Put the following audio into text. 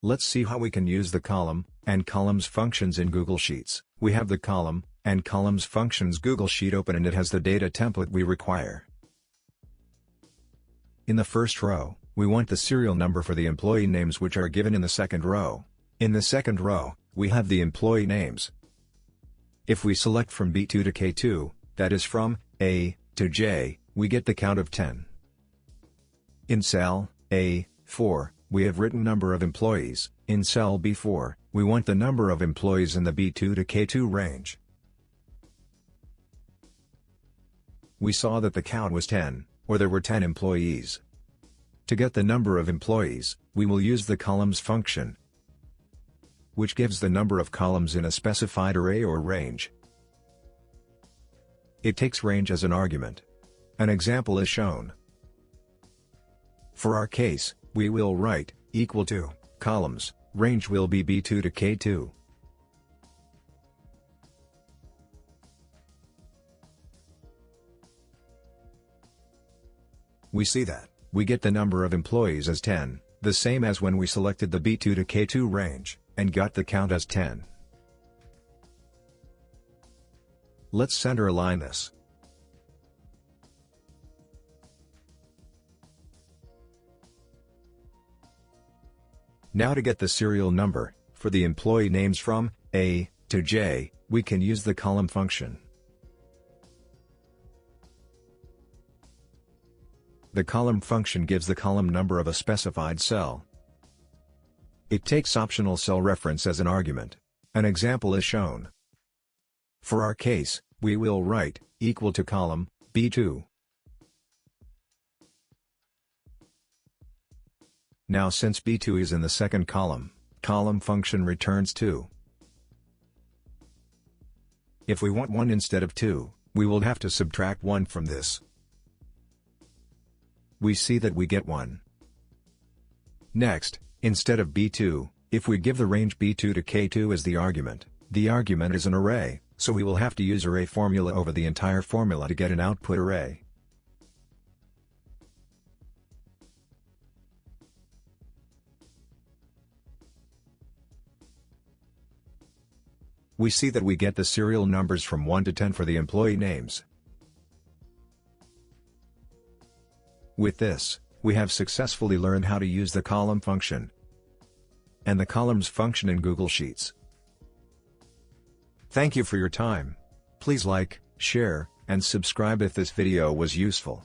Let's see how we can use the column and columns functions in Google Sheets. We have the column and columns functions Google Sheet open, and it has the data template we require. In the first row, we want the serial number for the employee names, which are given in the second row. In the second row, we have the employee names. If we select from B2 to K2, that is from A to J, we get the count of 10. In cell A4, we have written number of employees. In cell B4, we want the number of employees in the B2 to K2 range. We saw that the count was 10, or there were 10 employees. To get the number of employees, we will use the columns function, which gives the number of columns in a specified array or range. It takes range as an argument. An example is shown. For our case, we will write equal to columns, range will be B2 to K2. We see that we get the number of employees as 10, the same as when we selected the B2 to K2 range, and got the count as 10. Let's center align this. Now to get the serial number for the employee names from A to J, we can use the column function. The column function gives the column number of a specified cell. It takes optional cell reference as an argument. An example is shown. For our case, we will write equal to column B2. Now since B2 is in the second column, column function returns 2. If we want 1 instead of 2, we will have to subtract 1 from this. We see that we get 1. Next, instead of B2, if we give the range B2 to K2 as the argument is an array, so we will have to use array formula over the entire formula to get an output array. We see that we get the serial numbers from 1 to 10 for the employee names. With this, we have successfully learned how to use the column function and the columns function in Google Sheets. Thank you for your time. Please like, share, and subscribe if this video was useful.